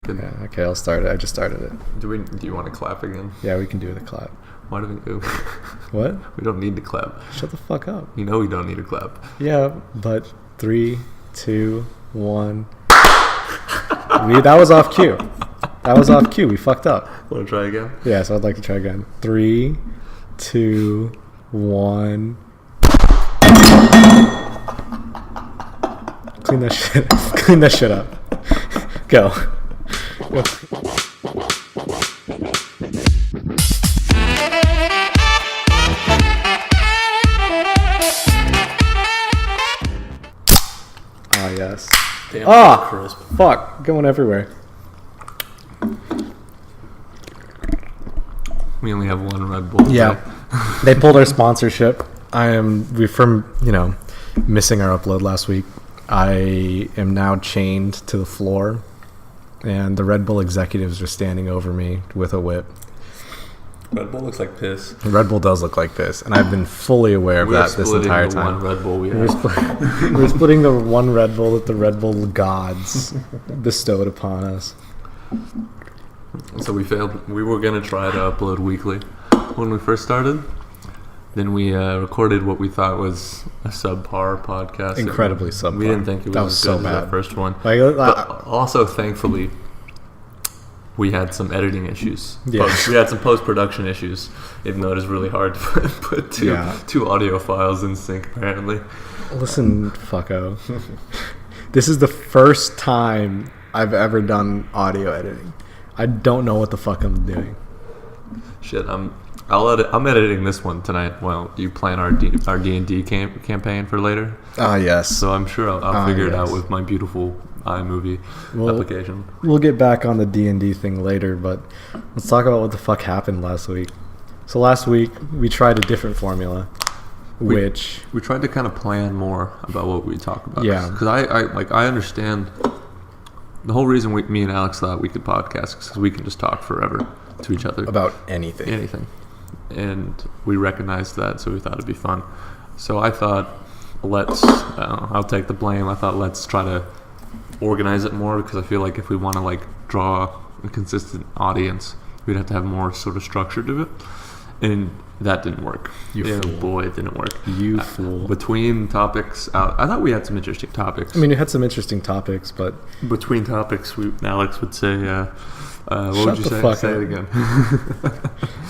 Yeah, okay, I'll start it. I just started it. Do you want to clap again? Yeah, we can do the clap. Why do we do? What? We don't need to clap. Shut the fuck up. You know we don't need to clap. Yeah, but 3, 2, 1. That was off cue. That was off cue. We fucked up. Want to try again? Yeah, so I'd like to try again. 3, 2, 1. Clean that shit. Clean that shit up. Go. Ah, yes. Damn, crisp. Fuck. Going everywhere. We only have one Red Bull. Yeah. They pulled our sponsorship. We're from, missing our upload last week. I am now chained to the floor, and the Red Bull executives are standing over me with a whip. Red Bull looks like piss. Red Bull does look like piss, and I've been fully aware of that this entire time. One Red Bull We're splitting the one Red Bull that the Red Bull gods bestowed upon us. So we failed. We were going to try to upload weekly when we first started. Then we recorded what we thought was a subpar podcast. Incredibly subpar. We didn't think it was as good as that first one. But also, thankfully, we had some editing issues. Yeah. We had some post-production issues, even though it is really hard to put two audio files in sync, apparently. Listen, fucko. This is the first time I've ever done audio editing. I don't know what the fuck I'm doing. Shit, I'm editing this one tonight while you plan our D&D campaign for later. Ah, yes. So I'm sure I'll figure it out with my beautiful iMovie application. We'll get back on the D&D thing later, but let's talk about what the fuck happened last week. So last week, we tried a different formula, which... We tried to kind of plan more about what we talk about. Yeah. Because I understand... The whole reason me and Alex thought we could podcast is because we can just talk forever to each other. About anything. Anything. And we recognized that, so we thought it'd be fun. So I thought, I'll take the blame. I thought let's try to organize it more, because I feel like if we want to draw a consistent audience, we'd have to have more sort of structure to it. And that didn't work. Fool. Boy, it didn't work. You fool. Between topics, I thought we had some interesting topics. I mean, you had some interesting topics, but... Between topics, Alex would say, what would you say? Say it again.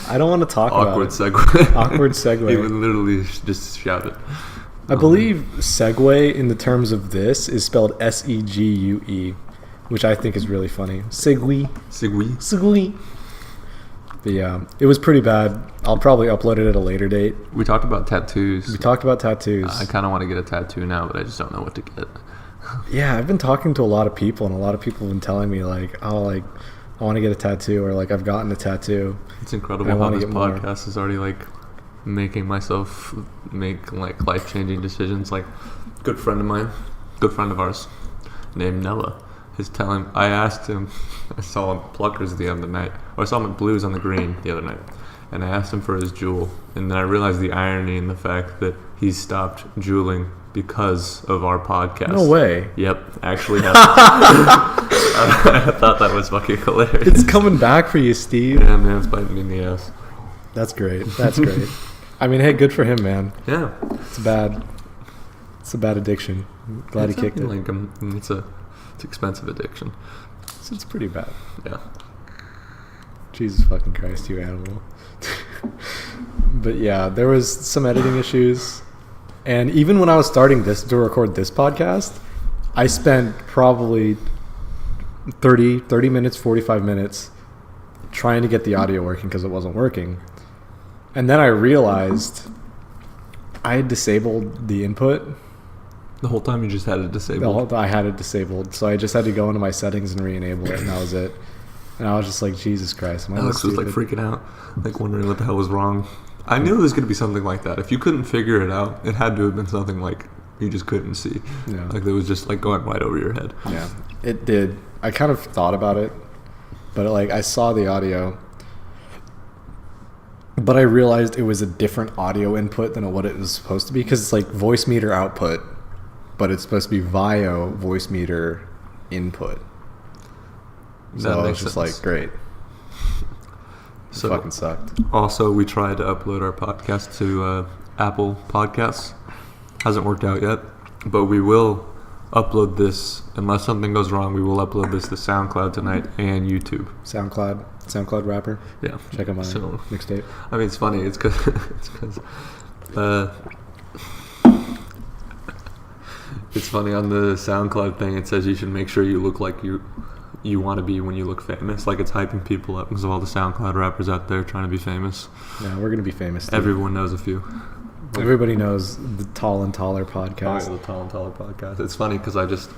I don't want to talk about it. Awkward segue. Awkward segue. He would literally just shout it. I believe segue in the terms of this is spelled S-E-G-U-E, which I think is really funny. Segue. But yeah, it was pretty bad. I'll probably upload it at a later date. We talked about tattoos. I kind of want to get a tattoo now, but I just don't know what to get. Yeah, I've been talking to a lot of people, and a lot of people have been telling me, I want to get a tattoo, or I've gotten a tattoo. It's incredible how this podcast is already making myself make life-changing decisions. Good friend of ours named Noah. I asked him, I saw him at Pluckers the other night, or I saw him at Blues on the Green the other night, and I asked him for his jewel, and then I realized the irony in the fact that he stopped jeweling because of our podcast. No way. Yep, actually happened. I thought that was fucking hilarious. It's coming back for you, Steve. Yeah, man, it's biting me in the ass. That's great. I mean, hey, good for him, man. Yeah. It's a bad addiction. Glad he kicked it. It's expensive addiction. It's pretty bad. Yeah. Jesus fucking Christ, you animal. But yeah, there was some editing issues. And even when I was starting to record this podcast, I spent probably 30 minutes, 45 minutes trying to get the audio working because it wasn't working. And then I realized I had disabled the input. The whole time you just had it disabled? I had it disabled. So I just had to go into my settings and re-enable it, and that was it. And I was just like, Jesus Christ. Alex was freaking out, wondering what the hell was wrong. I knew it was going to be something like that. If you couldn't figure it out, it had to have been something you just couldn't see. Yeah. It was just going right over your head. Yeah, it did. I kind of thought about it, but I saw the audio, but I realized it was a different audio input than what it was supposed to be, because it's voice meter output, but it's supposed to be via voice meter input. So I was just like, great. So fucking sucked. Also, we tried to upload our podcast to Apple Podcasts. Hasn't worked out yet, but we will upload this unless something goes wrong. We will upload this to SoundCloud tonight and YouTube. SoundCloud rapper. Yeah, check out my mixtape. I mean, it's funny. It's because it's funny on the SoundCloud thing. It says you should make sure you look like you want to be when you look famous. Like, it's hyping people up because of all the SoundCloud rappers out there trying to be famous. Yeah, we're gonna be famous too. Everyone knows a few. Everybody knows the Tall and Taller podcast. Oh, the Tall and Taller podcast. It's funny because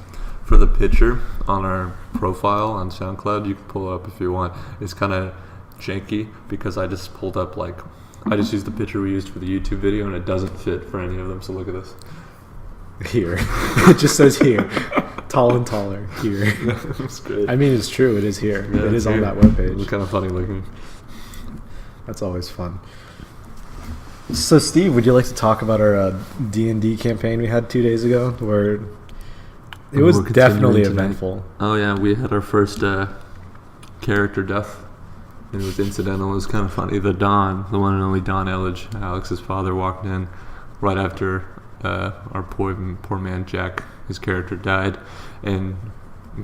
for the picture on our profile on SoundCloud, you can pull it up if you want. It's kind of janky because I just pulled up, like, I just used the picture we used for the YouTube video and it doesn't fit for any of them. So look at this. Here. It just says here. Tall and Taller. Here. That's great. I mean, it's true. It is here. Yeah, it is here. on that webpage. It's kind of funny looking. That's always fun. So, Steve, would you like to talk about our D&D campaign we had 2 days ago? Where it was definitely eventful. Oh, yeah. We had our first character death. And it was incidental. It was kind of funny. The one and only Don Elledge, Alex's father, walked in right after our poor man Jack, his character, died, and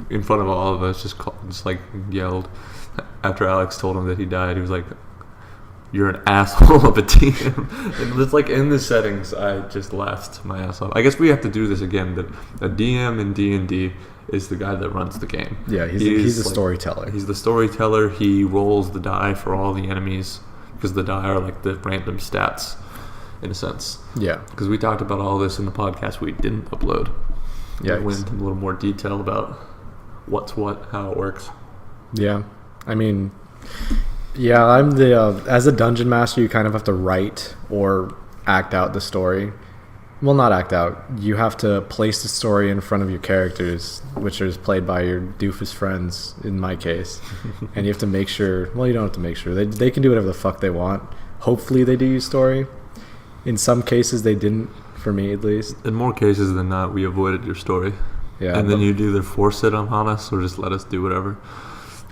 in front of all of us, just like yelled after Alex told him that he died. He was like, "You're an asshole of a DM." And it's like, in the settings, I just laughed my ass off. I guess we have to do this again. But a DM in D&D is the guy that runs the game. Yeah, he's the storyteller. He's the storyteller. He rolls the die for all the enemies because the die are like the random stats, in a sense. Yeah. Because we talked about all this in the podcast we didn't upload. Yeah. We went into a little more detail about what's what, how it works. Yeah. I mean, yeah, I'm the as a dungeon master, you kind of have to write or act out the story. Well, not act out. You have to place the story in front of your characters, which is played by your doofus friends, in my case. And you have to make sure... Well, you don't have to make sure. They can do whatever the fuck they want. Hopefully they do your story. In some cases, they didn't, for me at least. In more cases than not, we avoided your story. Yeah. And then you'd either force it upon us or just let us do whatever.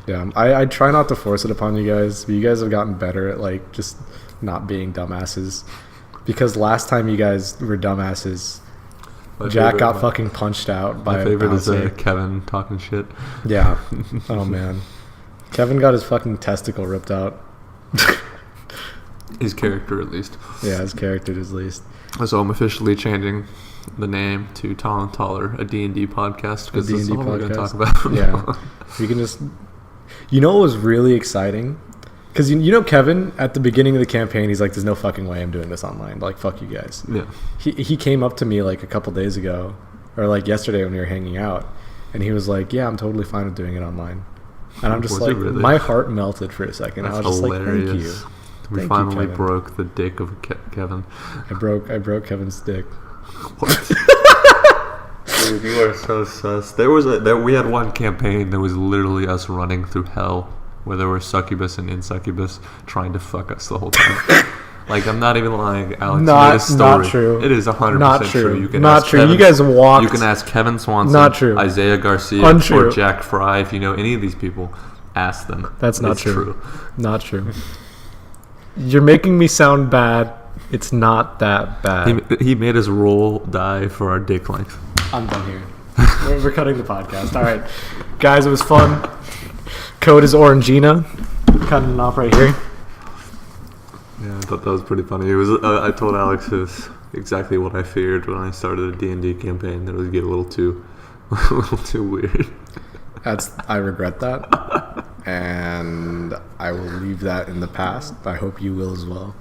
Yeah, I try not to force it upon you guys, but you guys have gotten better at, like, just not being dumbasses. Because last time you guys were dumbasses, Jack got fucking punched out by a bouncer. My favorite is Kevin talking shit. Yeah. Oh, man. Kevin got his fucking testicle ripped out. His character, at least. Yeah, his character at least. So I'm officially changing the name to Tall and Taller, a D&D podcast, because this is all we're going to talk about. Yeah. You can just... You know what was really exciting? Because you know Kevin, at the beginning of the campaign, he's like, there's no fucking way I'm doing this online. Like, fuck you guys. Yeah. He came up to me like a couple days ago, or like yesterday when we were hanging out, and he was like, yeah, I'm totally fine with doing it online. And I'm just like, really? My heart melted for a second. That's I was hilarious. Just like, thank you. We finally broke the dick of Kevin. I broke Kevin's dick. What? Dude, you are so sus. We had one campaign that was literally us running through hell, where there were succubus and incubus trying to fuck us the whole time. Like, I'm not even lying, Alex. Not true. It is 100% true. You can not true. Kevin, you guys walked. You can ask Kevin Swanson, not true. Isaiah Garcia, Untrue. or Jack Fry. If you know any of these people, ask them. That's not true. Not true. You're making me sound bad. It's not that bad. He made us roll die for our dick length. I'm done here. We're cutting the podcast. All right. Guys, it was fun. Code is Orangina. Cutting it off right here. Yeah, I thought that was pretty funny. It was. I told Alex it was exactly what I feared when I started a D&D campaign. That it would get a little too weird. I regret that, and I will leave that in the past. I hope you will as well.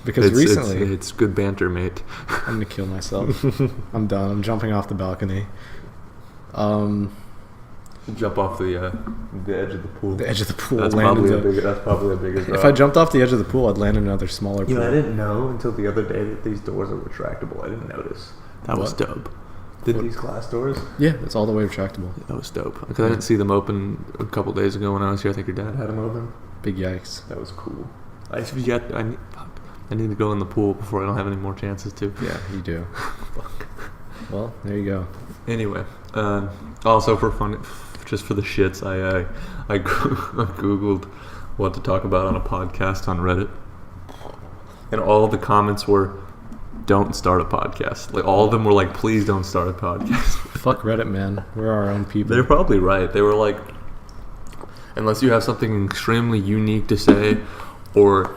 Because recently... It's good banter, mate. I'm going to kill myself. I'm done. I'm jumping off the balcony. Jump off the edge of the pool. The edge of the pool. That's probably a bigger drop. If I jumped off the edge of the pool, I'd land in another smaller pool. I didn't know until the other day that these doors are retractable. I didn't notice. That was dope. These glass doors? Yeah, it's all the way retractable. Yeah, that was dope. Because I didn't see them open a couple days ago when I was here. I think your dad had them open. Big yikes. That was cool. I need to go in the pool before I don't have any more chances to. Yeah, you do. Fuck. Well, there you go. Anyway, also for just for the shits, I googled what to talk about on a podcast on Reddit, and all the comments were, "Don't start a podcast." Like all of them were like, "Please don't start a podcast." Fuck Reddit, man. We're our own people. They're probably right. They were like, unless you have something extremely unique to say, or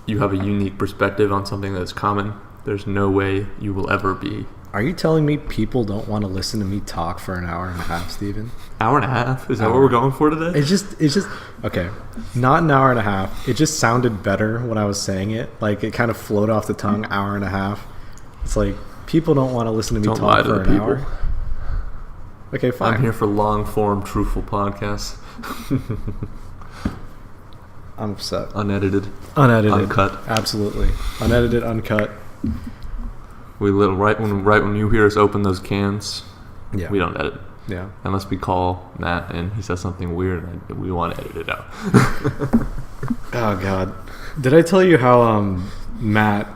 you have a unique perspective on something that's common, there's no way you will ever be. Are you telling me people don't want to listen to me talk for an hour and a half, Steven? Hour and a half? Is that what we're going for today? It's just okay. Not an hour and a half. It just sounded better when I was saying it. Like it kind of flowed off the tongue. Hour and a half. It's like people don't want to listen to me talk for an hour. Okay, fine. I'm here for long form, truthful podcasts. I'm upset. Unedited, uncut. Absolutely, unedited, uncut. We right when you hear us open those cans, yeah, we don't edit. Yeah, unless we call Matt and he says something weird and we want to edit it out. Oh God, did I tell you how Matt,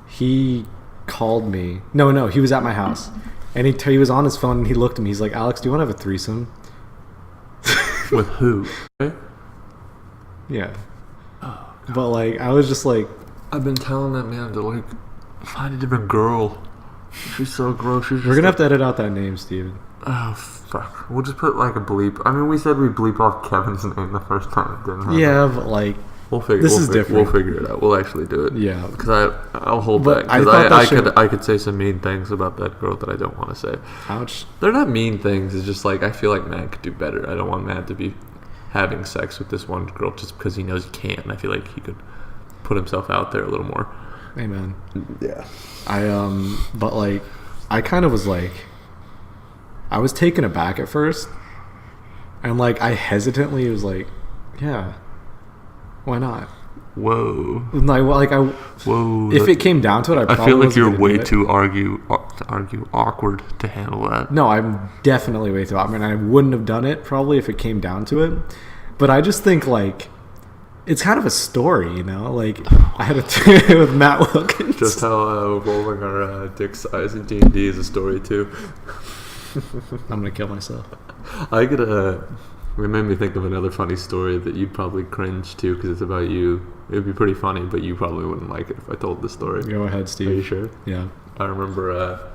he called me? No, he was at my house, and he was on his phone and he looked at me. He's like, "Alex, do you want to have a threesome?" With who? Yeah. Oh, but like, I was just like, I've been telling that man to like find a different girl. She's so gross. We're gonna have to edit out that name, Steven. Oh fuck. We'll just put like a bleep. I mean, we said we'd bleep off Kevin's name the first time, didn't we? Yeah, but like, we'll figure. Different. We'll figure it out. We'll actually do it. Yeah. Because I'll hold but back. Because I could say some mean things about that girl that I don't want to say. Ouch. They're not mean things. It's just like I feel like Matt could do better. I don't want Matt to be having sex with this one girl just because he knows he can. I feel like he could put himself out there a little more. Amen. Yeah. But like, I kind of was like, I was taken aback at first, and like I hesitantly was like, yeah, why not? Whoa. Whoa. If it came down to it, I feel like you're way too awkward to handle that. No, I'm definitely way too awkward. I wouldn't have done it probably if it came down to it. But I just think like it's kind of a story, you know? Like I had a with Matt Wilkins. Just how rolling our dick size in D&D is a story too. I'm gonna kill myself. It made me think of another funny story that you'd probably cringe to because it's about you. It would be pretty funny, but you probably wouldn't like it if I told the story. Go ahead, Steve. Are you sure? Yeah. I remember,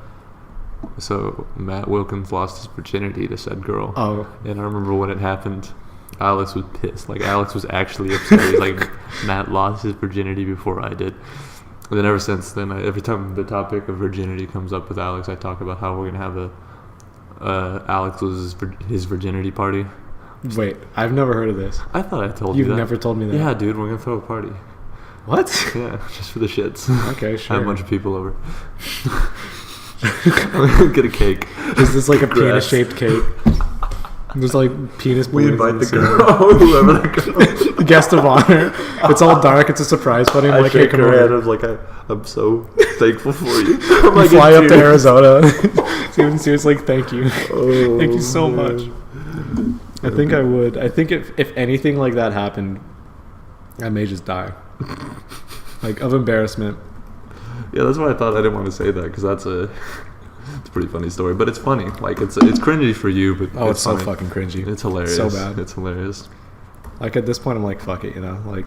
so Matt Wilkins lost his virginity to said girl. Oh. And I remember when it happened, Alex was pissed. Like, Alex was actually upset. He's like, Matt lost his virginity before I did. And then ever since then, every time the topic of virginity comes up with Alex, I talk about how we're going to have Alex loses his virginity party. Wait, I've never heard of this. I thought I told you that. You've never told me that? Yeah, dude, we're going to throw a party. What? Yeah, just for the shits. Okay, sure. Have a bunch of people over. Get a cake. Is this like a penis-shaped cake? There's like penis balloons. We invite the girl, whoever the girl. The guest of honor. It's all dark. It's a surprise party. I shake her head. I was like, I'm so thankful for you. You fly up to Arizona. Steven's like, thank you. Oh, thank you so much. I think I would. I think if anything like that happened, I may just die. Like, of embarrassment. Yeah, that's why I thought I didn't want to say that, because it's a pretty funny story. But it's funny. Like, it's cringy for you, but it's so fucking cringy. It's hilarious. So bad. It's hilarious. Like, at this point, I'm like, fuck it, you know? Like,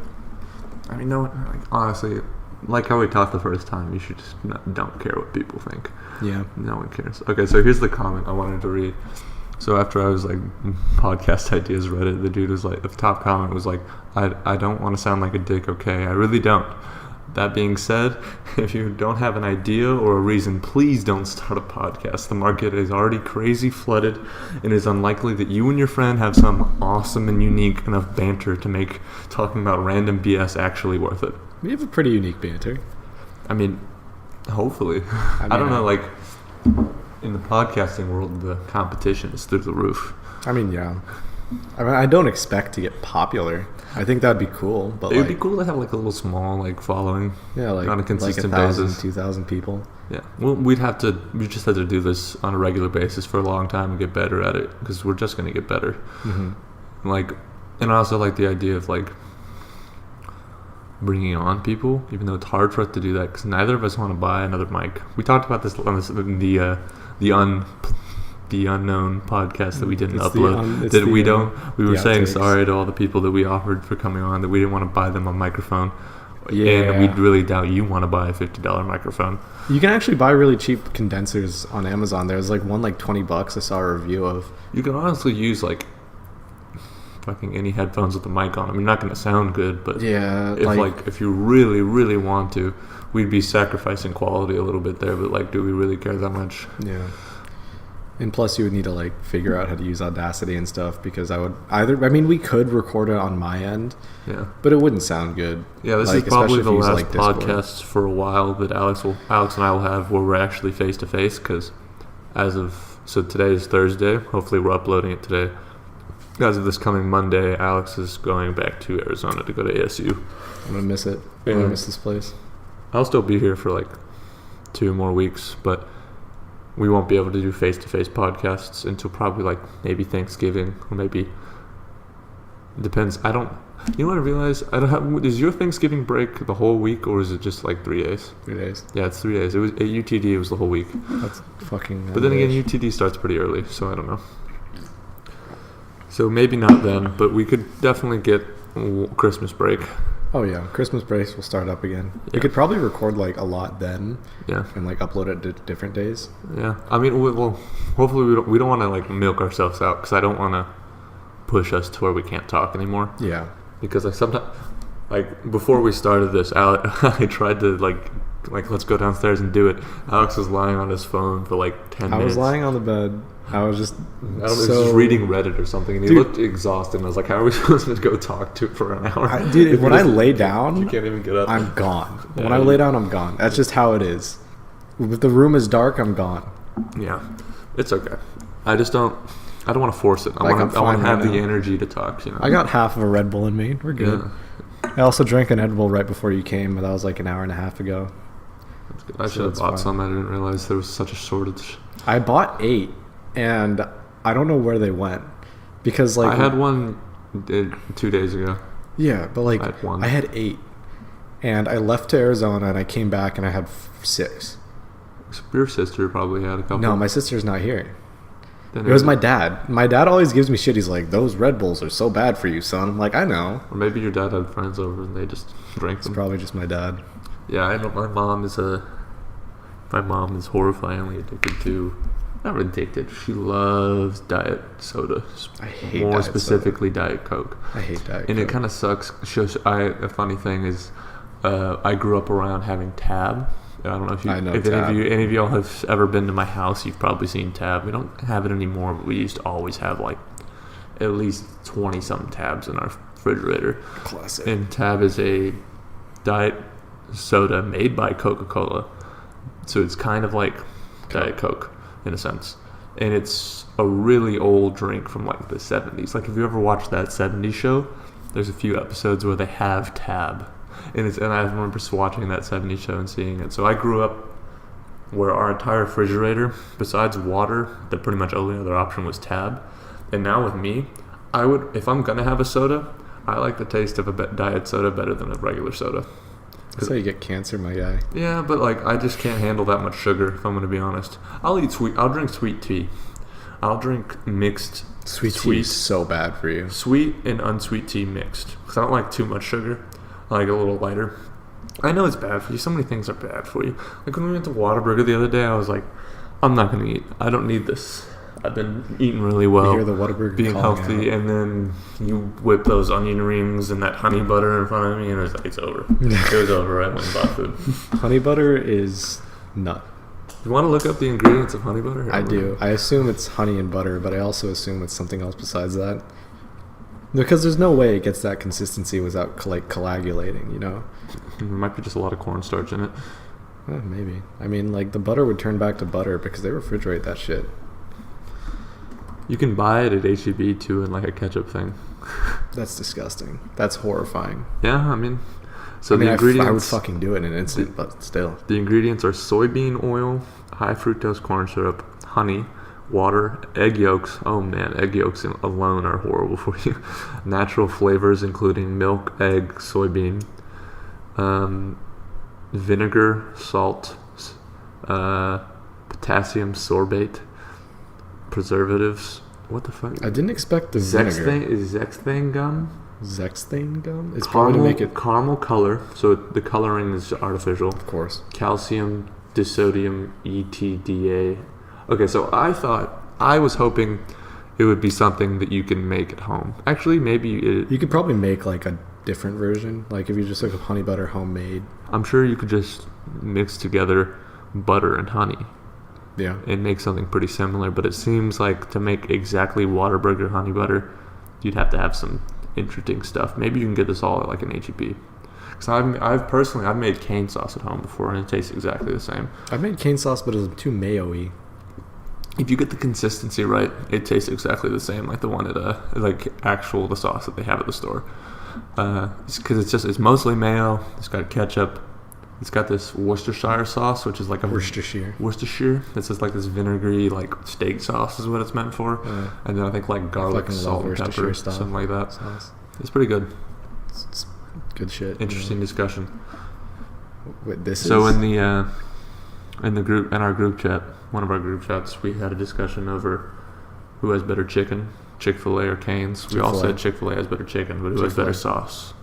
I mean, no, like, honestly, like how we talked the first time, you should just don't care what people think. Yeah. No one cares. Okay, so here's the comment I wanted to read. So after I was like, podcast ideas Reddit, the dude was like, the top comment was like, I don't want to sound like a dick, okay? I really don't. That being said, if you don't have an idea or a reason, please don't start a podcast. The market is already crazy flooded, and it is unlikely that you and your friend have some awesome and unique enough banter to make talking about random BS actually worth it. We have a pretty unique banter. I mean, hopefully. I don't know, like, in the podcasting world, the competition is through the roof. I mean, yeah. I mean, I don't expect to get popular. I think that'd be cool, but it'd be cool to have like a little small like following. Yeah, like on a consistent like 1,000, basis. 2,000 people. Yeah, well, we just had to do this on a regular basis for a long time and get better at it, because we're just gonna get better. Mm-hmm. Like, and I also like the idea of like bringing on people, even though it's hard for us to do that because neither of us want to buy another mic. We talked about this on the the unknown podcast that we didn't It's upload. the We were saying outtakes. sorry to all the people that we offered for coming on, that we didn't want to buy them a microphone. Yeah. And we really doubt you want to buy a $50 microphone. You can actually buy really cheap condensers on Amazon. There's like one like $20 I saw a review of. You can honestly use like fucking any headphones with the mic on them. You're not going to sound good, but Yeah, if you really, really want to, we'd be sacrificing quality a little bit there. But like, do we really care that much? Yeah. And plus, you would need to like figure out how to use Audacity and stuff, because we could record it on my end, Yeah. but it wouldn't sound good. Yeah, this Like, is probably especially the if you use, last like, Discord. podcast for a while that Alex and I will have where we're actually face to face, because so today is Thursday. Hopefully, we're uploading it today. As of this coming Monday, Alex is going back to Arizona to go to ASU. I'm gonna miss it. I'm Yeah. gonna miss this place. I'll still be here for like 2 more weeks, but we won't be able to do face-to-face podcasts until probably like maybe Thanksgiving, or maybe depends. You know what I realized? Is your Thanksgiving break the whole week, or is it just like 3 days? 3 days. Yeah, it's 3 days. It was at UTD. It was the whole week. That's fucking. But then again, UTD starts pretty early, so I don't know. So maybe not then, but we could definitely get Christmas break. Oh yeah, Christmas breaks will start up again. Yeah. We could probably record like a lot then, Yeah, and like upload it to different days. yeah. I mean, well, hopefully we don't want to like milk ourselves out, because I don't want to push us to where we can't talk anymore. Yeah. Because I sometimes, like before we started this, I tried to like let's go downstairs and do it. Alex was lying on his phone for like 10 minutes. I was lying on the bed. I was just. I was just reading Reddit or something, and he looked exhausted. And I was like, "How are we supposed to go talk to for an hour?" Dude, when I lay down, you can't even get up. I'm gone. Yeah, When I lay down, I'm gone. That's just how it is. If the room is dark, I'm gone. Yeah, it's okay. I don't want to force it. I Like, want I'm fine to have right the now. energy to talk. You know. I got half of a Red Bull in me. We're good. Yeah. I also drank an Red Bull right before you came, but that was like an hour and a half ago. That's good. I So should have it's bought fine. some. I didn't realize there was such a shortage. I bought 8, and I don't know where they went, because like I had one 2 days ago. Yeah, but like I had 1. I had 8, and I left to Arizona, and I came back, and I had 6. Your sister probably had a couple. No, my sister's not here. Then It was my dad. My dad always gives me shit. He's like, "Those Red Bulls are so bad for you, son." I'm like, "I know." Or maybe your dad had friends over and they just drank It's them. probably just my dad. Yeah, I know. My mom is horrifyingly addicted to. Not addicted. She loves diet soda. I hate more diet specifically Diet Coke. I hate Diet And it Coke. kind of sucks. A funny thing is, I grew up around having Tab. I don't know if I know if Tab. any of y'all have ever been to my house. You've probably seen Tab. We don't have it anymore, but we used to always have like at least 20-something Tabs in our refrigerator. Classic. And Tab is a diet soda made by Coca-Cola, so it's kind of like Diet Coke in a sense. And it's a really old drink from like the 70s. Like if you ever watched that 70s show, there's a few episodes where they have Tab. And I remember just watching that 70s show and seeing it. So I grew up where our entire refrigerator, besides water, the pretty much only other option was Tab. And now with me, if I'm gonna have a soda, I like the taste of a diet soda better than a regular soda. That's how you get cancer, my guy. Yeah, but like I just can't handle that much sugar, if I'm gonna be honest. I'll drink sweet tea. I'll drink mixed Sweet tea is so bad for you. sweet and unsweet tea mixed, because I don't like too much sugar. I like a little lighter. I know it's bad for you. So many things are bad for you. Like when we went to Whataburger the other day, I was like, I'm not gonna eat. I don't need this. I've been eating really well, You hear the Whataburger being calling healthy, out. and then you whip those onion rings and that honey butter in front of me, and it's over. It was over. I went and bought food. Honey butter is nut. You want to look up the ingredients of honey butter? I do. I assume it's honey and butter, but I also assume it's something else besides that. Because there's no way it gets that consistency without like coagulating, you know? There might be just a lot of cornstarch in it. Maybe. I mean, like the butter would turn back to butter because they refrigerate that shit. You can buy it at HEB too in like a ketchup thing. That's disgusting. That's horrifying. Yeah, I mean, so I mean, the ingredients. I would fucking do it in an instant, but still. The ingredients are soybean oil, high fructose corn syrup, honey, water, egg yolks. Oh man, egg yolks alone are horrible for you. Natural flavors including milk, egg, soybean, vinegar, salt, potassium sorbate, preservatives. What the fuck? I didn't expect the vinegar. Zexthane gum. Zexthane gum? It's Caramel, probably to make it... Caramel color, so the coloring is artificial. Of course. Calcium, disodium, ETDA. Okay, so I was hoping it would be something that you can make at home. Actually, maybe you could probably make like a different version. Like if you just look up honey butter homemade. I'm sure you could just mix together butter and honey. Yeah. And make something pretty similar, but it seems like to make exactly Whataburger honey butter, you'd have to have some interesting stuff. Maybe you can get this all at like an H-E-B. Because I've made cane sauce at home before, and it tastes exactly the same. I've made cane sauce, but it's too mayo-y. If you get the consistency right, it tastes exactly the same, like the one at the sauce that they have at the store. Because it's mostly mayo. It's got ketchup. It's got this Worcestershire sauce, which is like a Worcestershire. It's just like this vinegary, like steak sauce is what it's meant for. And then I think like garlic, salt, and pepper, something like that. Sauce. It's pretty good. It's good shit. Interesting discussion. Wait, in our group chat, one of our group chats, we had a discussion over who has better chicken, Chick-fil-A or Cane's. We all said Chick-fil-A has better chicken, but who has better sauce?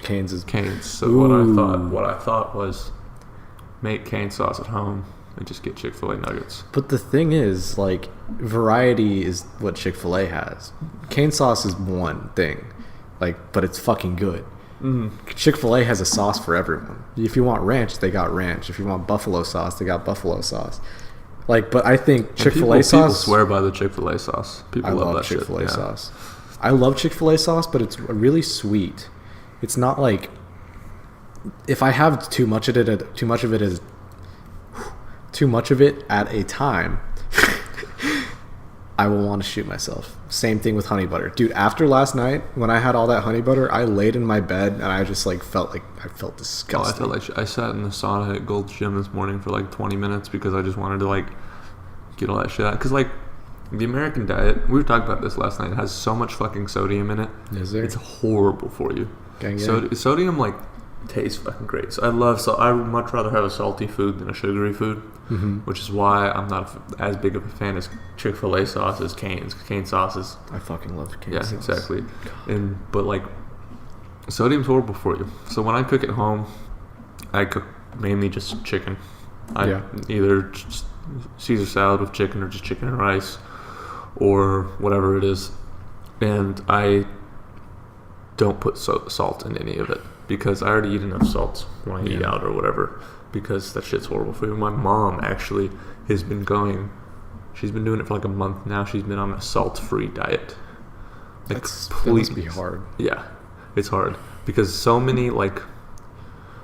Cane's is Cane's. So what I thought was make cane sauce at home and just get Chick-fil-A nuggets. But the thing is, like, variety is what Chick-fil-A has. Cane sauce is one thing, like, but it's fucking good. Chick-fil-A has a sauce for everyone. If you want ranch, they got ranch. If you want buffalo sauce, they got buffalo sauce. Like, but I think Chick-fil-A sauce. People swear by the Chick-fil-A sauce. People love that Chick-fil-A shit. sauce. I love Chick-fil-A sauce, but it's really sweet. It's not like if I have too much of it at a time, I will want to shoot myself. Same thing with honey butter. Dude, after last night, when I had all that honey butter, I laid in my bed and I just like felt disgusting. I felt like I sat in the sauna at Gold's Gym this morning for like 20 minutes because I just wanted to like get all that shit out. Because like the American diet, we were talking about this last night, it has so much fucking sodium in it. Is there? It's horrible for you. So sodium like tastes fucking great. So I would much rather have a salty food than a sugary food, which is why I'm not as big of a fan as Chick-fil-A sauce as Cane's. Cane sauce is... I fucking love Cane's sauce. Yeah, exactly. But like, sodium's horrible for you. So when I cook at home, I cook mainly just chicken. Either just Caesar salad with chicken or just chicken and rice or whatever it is. And I don't put salt in any of it because I already eat enough salt when I eat out or whatever because that shit's horrible for you. My mom actually has been she's been doing it for like a month now. She's been on a salt-free diet. Like, that must be hard. Yeah, it's hard because so many like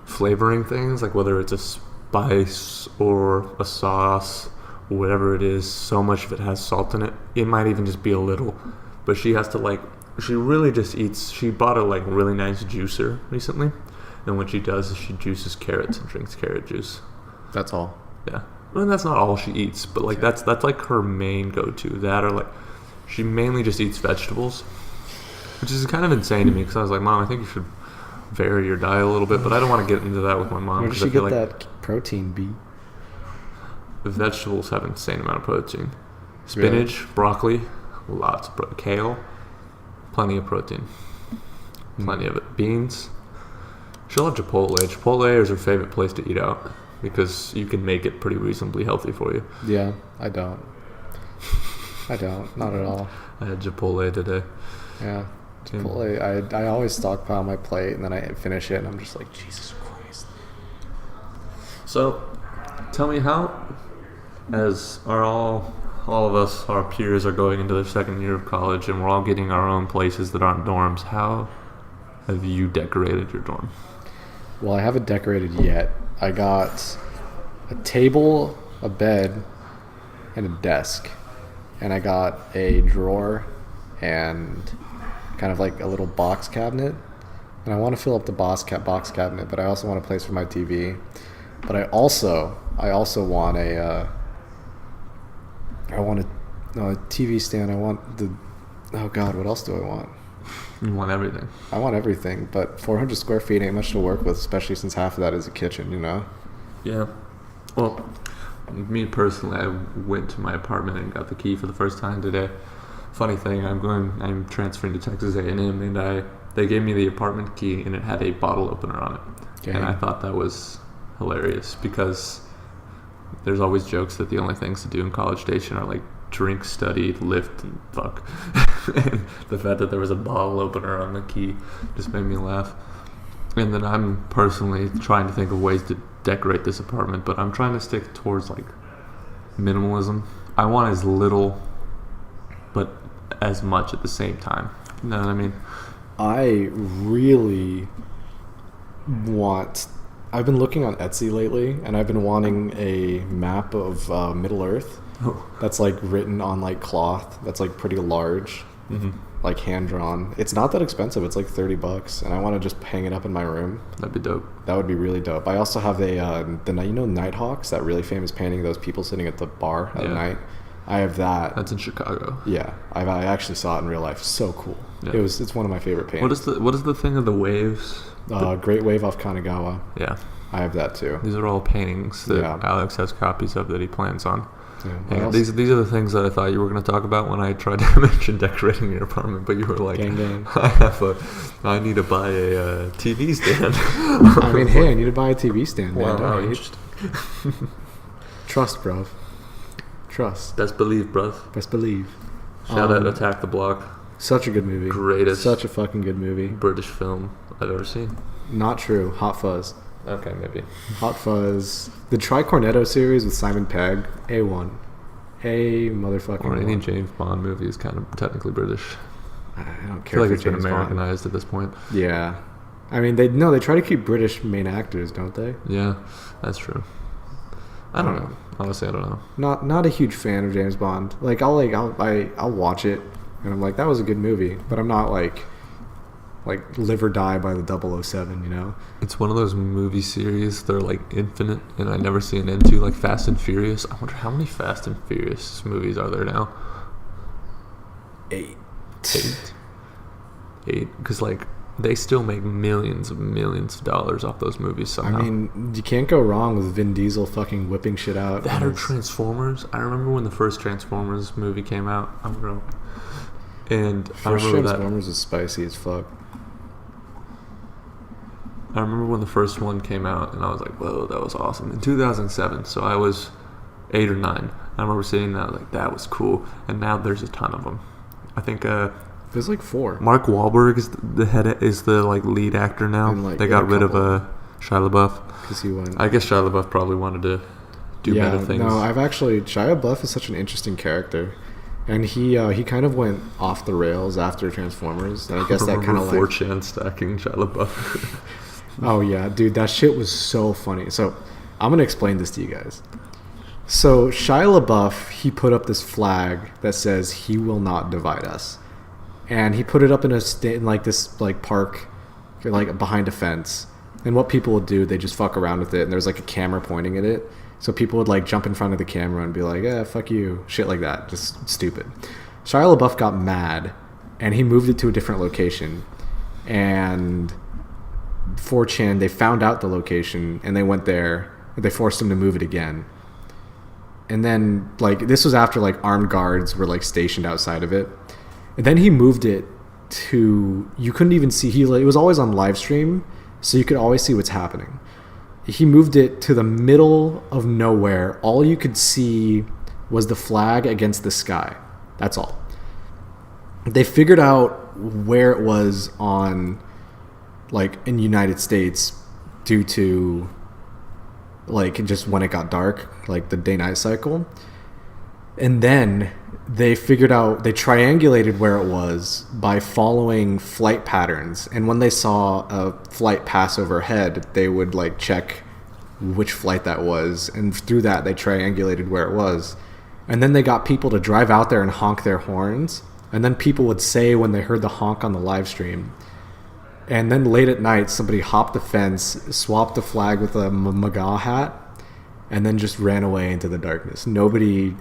flavoring things, like whether it's a spice or a sauce or whatever it is, so much of it has salt in it. It might even just be a little, but she has to like... She really just eats... She bought a like really nice juicer recently, and what she does is she juices carrots and drinks carrot juice. That's all. Yeah, well, that's not all she eats, but like that's like her main go-to. That or like she mainly just eats vegetables, which is kind of insane to me because I was like, Mom, I think you should vary your diet a little bit, but I don't want to get into that with my mom. Where did she get that protein, B? The vegetables have an insane amount of protein. Spinach, broccoli, lots of kale. Plenty of protein. Plenty of it. Beans. She'll have Chipotle. Chipotle is her favorite place to eat out because you can make it pretty reasonably healthy for you. Yeah, I don't. Not at all. I had Chipotle today. Yeah. Chipotle, I always stockpile my plate and then I finish it and I'm just like, Jesus Christ. So, tell me how, as are all of us, our peers are going into their second year of college and we're all getting our own places that aren't dorms, how have you decorated your dorm? Well, I haven't decorated yet. I got a table, a bed, and a desk. And I got a drawer and kind of like a little box cabinet. And I want to fill up the box cabinet, but I also want a place for my TV. But I also want a TV stand. I want what else do I want? You want everything. I want everything, but 400 square feet ain't much to work with, especially since half of that is a kitchen, you know? Yeah. Well, me personally, I went to my apartment and got the key for the first time today. Funny thing, I'm transferring to Texas A&M, and they gave me the apartment key, and it had a bottle opener on it. Okay. And I thought that was hilarious because there's always jokes that the only things to do in College Station are like drink, study, lift, and fuck. And the fact that there was a bottle opener on the key just made me laugh. And then I'm personally trying to think of ways to decorate this apartment, but I'm trying to stick towards like minimalism. I want as little but as much at the same time. You know what I mean? I really want... I've been looking on Etsy lately, and I've been wanting a map of Middle Earth that's like written on like cloth that's like pretty large, like hand-drawn. It's not that expensive. It's like $30, and I want to just hang it up in my room. That'd be dope. That would be really dope. I also have Nighthawks, that really famous painting of those people sitting at the bar at night. I have that. That's in Chicago. Yeah, I actually saw it in real life. So cool. Yeah. It's one of my favorite paintings. What is the thing of the waves? Great Wave off Kanagawa. Yeah, I have that too. These are all paintings that Alex has copies of that he plans on. Yeah, these are the things that I thought you were going to talk about when I tried to mention decorating your apartment, but you were like, gang. I need to buy a TV stand. I mean, hey, I need to buy a TV stand. Wow, Trust, bruv. Trust. Best believe, bruv. Best believe. Shout out Attack the Block. Such a good movie. Greatest. Such a fucking good movie. British film I've ever seen. Not true. Hot Fuzz. Okay, maybe. Hot Fuzz. The Tri-Cornetto series with Simon Pegg. A1. A motherfucking Or any James Bond movie is kind of technically British. I don't care. I feel like for it's been James Americanized Bond. at this point. Yeah. I mean, they try to keep British main actors, don't they? Yeah, that's true. I don't know. Honestly, I don't know. Not a huge fan of James Bond. Like I'll watch it and I'm like, that was a good movie, but I'm not like live or die by the 007, you know? It's one of those movie series that are like infinite and I never see an end to, like Fast and Furious. I wonder how many Fast and Furious movies are there now? 8. Because like they still make millions of dollars off those movies somehow. I mean, you can't go wrong with Vin Diesel fucking whipping shit out. That or Transformers. I remember when the first Transformers movie came out. I remember Transformers is spicy as fuck. I remember when the first one came out, and I was like, whoa, that was awesome. In 2007, so I was 8 or 9. I remember seeing that, like, that was cool. And now there's a ton of them. I think there's like 4. Mark Wahlberg is the like lead actor now. And, like, they got rid of Shia LaBeouf. Because he went. I guess Shia LaBeouf probably wanted to do better things. No, Shia LaBeouf is such an interesting character. And he kind of went off the rails after Transformers. And I guess that kind of like 4chan stacking Shia LaBeouf. Oh yeah, dude, that shit was so funny. So I'm gonna explain this to you guys. So Shia LaBeouf, he put up this flag that says "He will not divide us," and he put it up in this park, like behind a fence. And what people would do, they just fuck around with it, and there's like a camera pointing at it. So people would like jump in front of the camera and be like, "Yeah, fuck you," shit like that, just stupid. Shia LaBeouf got mad, and he moved it to a different location, and 4chan, they found out the location and they went there. They forced him to move it again. And then like this was after like armed guards were like stationed outside of it. And then he moved it to, you couldn't even see, it was always on live stream, so you could always see what's happening. He moved it to the middle of nowhere. All you could see was the flag against the sky. That's all. They figured out where it was on, like, in United States, due to like just when it got dark, like the day-night cycle. And then they figured out, they triangulated where it was by following flight patterns. And when they saw a flight pass overhead, they would like check which flight that was. And through that, they triangulated where it was. And then they got people to drive out there and honk their horns. And then people would say when they heard the honk on the live stream. And then late at night, somebody hopped the fence, swapped the flag with a MAGA hat, and then just ran away into the darkness. Nobody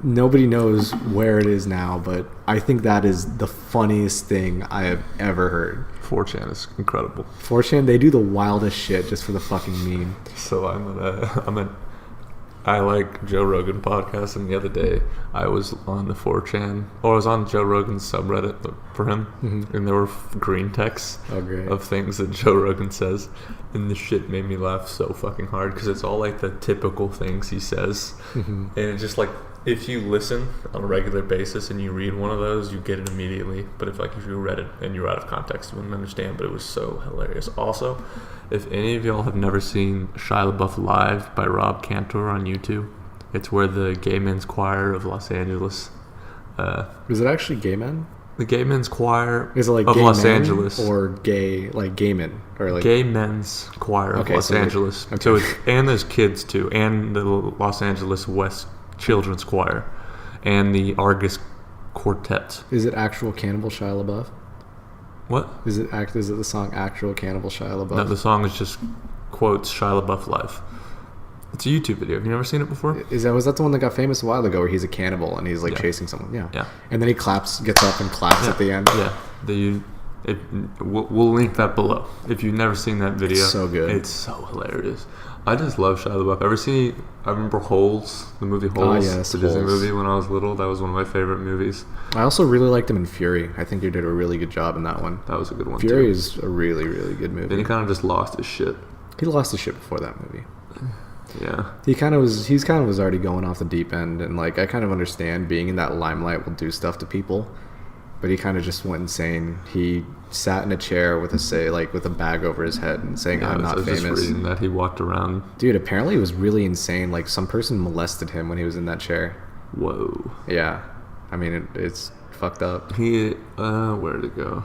nobody knows where it is now, but I think that is the funniest thing I have ever heard. 4chan is incredible. 4chan, they do the wildest shit just for the fucking meme. So I like Joe Rogan podcast, and the other day I was on the 4chan, or I was on Joe Rogan's subreddit for him, and there were green texts of things that Joe Rogan says, and this shit made me laugh so fucking hard because it's all like the typical things he says, and it's just like, if you listen on a regular basis and you read one of those, you get it immediately. But if you read it and you're out of context, you wouldn't understand. But it was so hilarious. Also, if any of y'all have never seen Shia LaBeouf Live by Rob Cantor on YouTube, it's where the Gay Men's Choir of Los Angeles. Is it actually gay men? The Gay Men's Choir is it like of gay Los men Angeles, or gay men, or like Gay Men's Choir of Los Angeles. Okay. So and there's kids too, and the Los Angeles West Children's Choir, and the Argus Quartet. Is it actual Cannibal Shia LaBeouf? What? Is it the song Actual Cannibal Shia LaBeouf? No, the song is just quotes Shia LaBeouf Live. It's a YouTube video. Have you never seen it before? Was that the one that got famous a while ago, where he's a cannibal and he's like chasing someone? Yeah. And then he gets up and claps at the end. Yeah. We'll link that below. If you've never seen that video, it's so good. It's so hilarious. I just love Shia LaBeouf. I remember Holes, the movie Holes, the Disney movie when I was little. That was one of my favorite movies. I also really liked him in Fury. I think he did a really good job in that one. That was a good one, Fury is a really, really good movie. Then he kind of just lost his shit. He lost his shit before that movie. Yeah. He kind of was already going off the deep end, and like I kind of understand being in that limelight will do stuff to people. But he kind of just went insane. He sat in a chair with a bag over his head and saying, "I'm not famous." I was just reading that he walked around. Dude, apparently it was really insane. Like some person molested him when he was in that chair. Whoa. Yeah, I mean it's fucked up. Where did it go?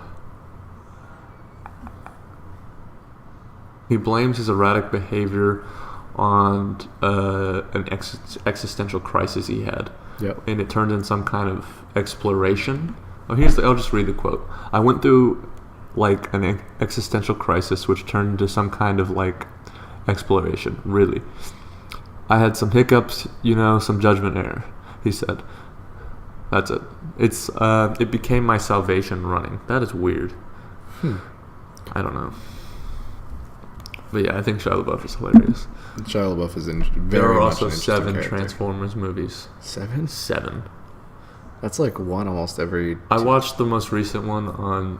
He blames his erratic behavior on an existential crisis he had. Yep. And it turned in some kind of exploration. I'll just read the quote. I went through like an existential crisis which turned into some kind of like exploration, really. I had some hiccups, some judgment error, he said. That's it. It became my salvation running. That is weird. I don't know. But yeah, I think Shia LaBeouf is hilarious. Shia LaBeouf is there are also 7 Transformers movies. 7? 7. That's like one almost every... I watched the most recent one on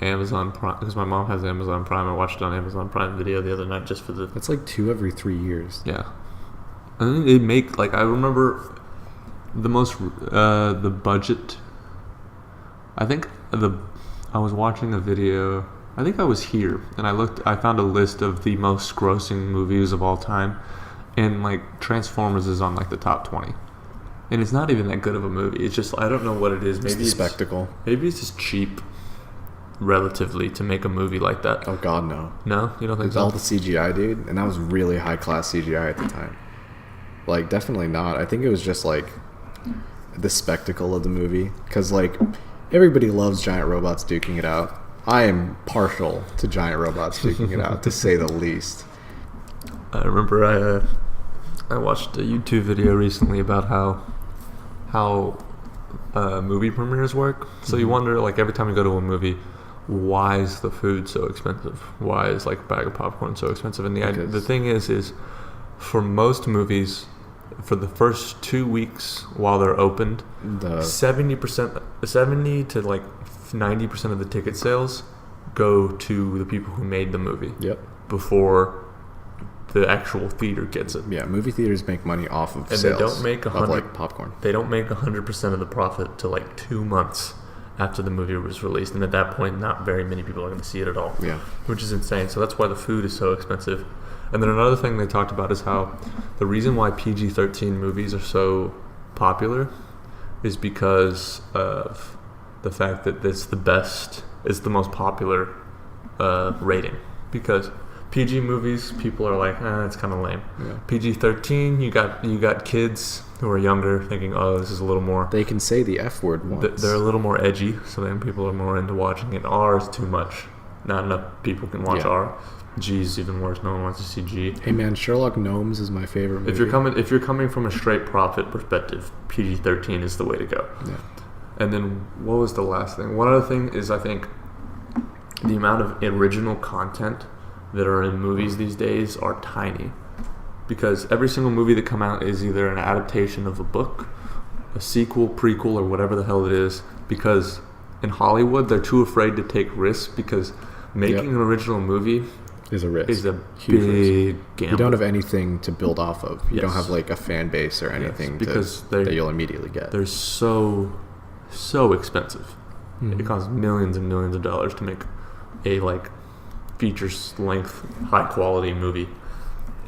Amazon Prime, because my mom has Amazon Prime. I watched it on Amazon Prime Video the other night just for the... That's like 2 every 3 years. Yeah. And then they make, I remember the budget... I was watching a video... I think I was here, and I found a list of the most grossing movies of all time, and Transformers is on the top 20. And it's not even that good of a movie. It's just, I don't know what it is. Maybe it's the spectacle. Maybe it's just cheap, relatively, to make a movie like that. Oh God, no. No? You don't think it's so? All the CGI, dude, and that was really high class CGI at the time. Definitely not. I think it was just the spectacle of the movie, because everybody loves giant robots duking it out. I am partial to giant robots duking it out, to say the least. I remember I watched a YouTube video recently about how movie premieres work. So you wonder, every time you go to a movie, why is the food so expensive? Why is a bag of popcorn so expensive? And the thing is for most movies, for the first 2 weeks while they're opened, 70 to 90% of the ticket sales go to the people who made the movie. Yep. Before the actual theater gets it. Yeah, movie theaters make money off of sales. And they don't make popcorn. They don't make 100% of the profit till 2 months after the movie was released, and at that point, not very many people are going to see it at all. Yeah. Which is insane. So that's why the food is so expensive. And then another thing they talked about is how the reason why PG-13 movies are so popular is because of the fact that it's the most popular rating. Because PG movies, people are it's kind of lame. Yeah. PG-13, you got kids who are younger thinking, oh, this is a little more... They can say the F word once. They're a little more edgy, so then people are more into watching it. R is too much. Not enough people can watch R. G's even worse. No one wants to see G. Hey man, Sherlock Gnomes is my favorite movie. If you're coming from a straight profit perspective, PG-13 is the way to go. Yeah. And then what was the last thing? One other thing is I think the amount of original content that are in movies these days are tiny, because every single movie that come out is either an adaptation of a book, a sequel, prequel, or whatever the hell it is. Because in Hollywood, they're too afraid to take risks, because making an original movie is a risk. Is a huge big risk. gamble. You don't have anything to build off of. You Yes. don't have like a fan base or anything because that you'll immediately get. They're so expensive. Mm-hmm. It costs millions and millions of dollars to make a like features length, high quality movie,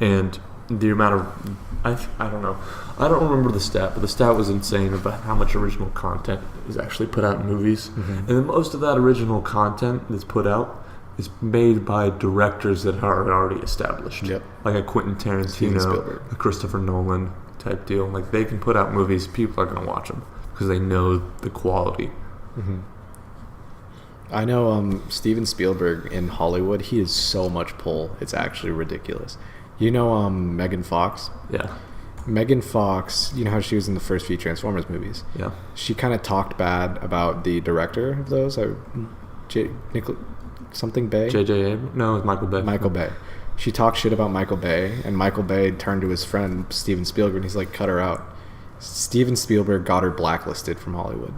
and the amount of I don't know. I don't remember the stat, but the stat was insane about how much original content is actually put out in movies. Mm-hmm. And then most of that original content that's put out is made by directors that are already established. Yep. Like a Quentin Tarantino, a Christopher Nolan type deal. Like they can put out movies, people are going to watch them because they know the quality. Mm-hmm. I know Steven Spielberg in Hollywood, he has so much pull. It's actually ridiculous. You know Megan Fox? Yeah. Megan Fox, you know how she was in the first few Transformers movies? Yeah. She kind of talked bad about the director of those, something Bay? J.J. Abrams? No, it's Michael Bay. Michael Bay. She talked shit about Michael Bay, and Michael Bay turned to his friend Steven Spielberg, and he's like, cut her out. Steven Spielberg got her blacklisted from Hollywood.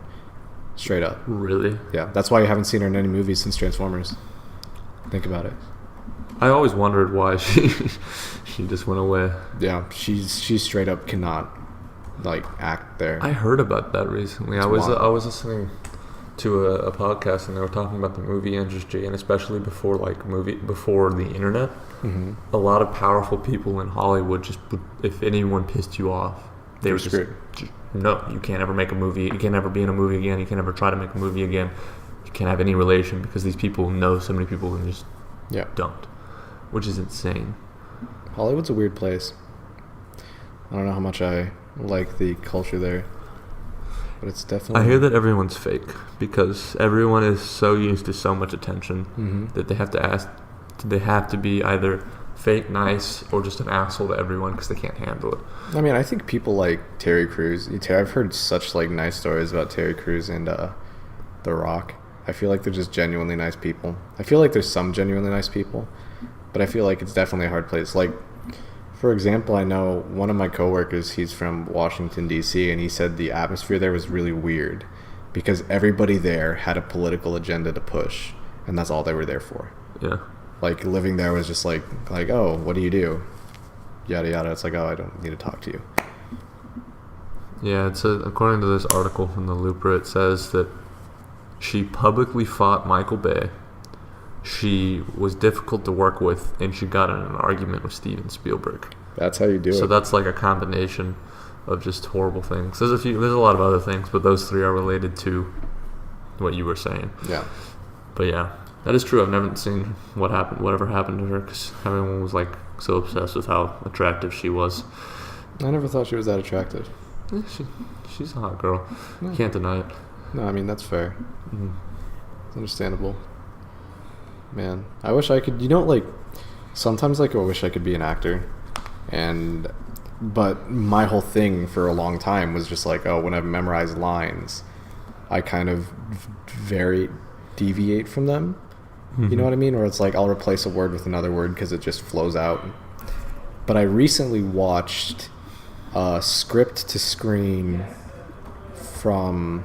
Straight up. Really? Yeah, that's why you haven't seen her in any movies since Transformers. Think about it. I always wondered why she just went away. Yeah, she straight up cannot like act there. I heard about that recently. I was listening to a podcast, and they were talking about the movie industry, and especially before the internet. Mm-hmm. A lot of powerful people in Hollywood just if anyone pissed you off, they were screwed. No, you can't ever make a movie. You can't ever be in a movie again. You can't ever try to make a movie again. You can't have any relation because these people know so many people and just don't, which is insane. Hollywood's a weird place. I don't know how much I like the culture there, but it's definitely. I hear that everyone's fake because everyone is so used to so much attention that they have to be either fake nice or just an asshole to everyone because they can't handle it. I mean, I think people like Terry Crews. I've heard such like nice stories about Terry Crews and The Rock. I feel like they're just genuinely nice people. I feel like there's some genuinely nice people, but I feel like it's definitely a hard place. Like, for example, I know one of my coworkers, he's from Washington, D.C., and he said the atmosphere there was really weird because everybody there had a political agenda to push, and that's all they were there for. Yeah. Like, living there was just like, oh, what do you do? Yada, yada. It's like, oh, I don't need to talk to you. Yeah, according to this article from the Looper, it says that she publicly fought Michael Bay. She was difficult to work with, and she got in an argument with Steven Spielberg. That's how you do it. So that's like a combination of just horrible things. There's a lot of other things, but those three are related to what you were saying. Yeah. But yeah, that is true. I've never seen whatever happened to her, because everyone was like so obsessed with how attractive she was. I never thought she was that attractive. Yeah, she's a hot girl. No. Can't deny it. No, I mean, that's fair. Mm-hmm. It's understandable. Man, I wish I could, sometimes I wish I could be an actor. But my whole thing for a long time was just like, when I've memorized lines, I kind of deviate from them. Mm-hmm. You know what I mean? Or it's like I'll replace a word with another word because it just flows out. But I recently watched a script to screen from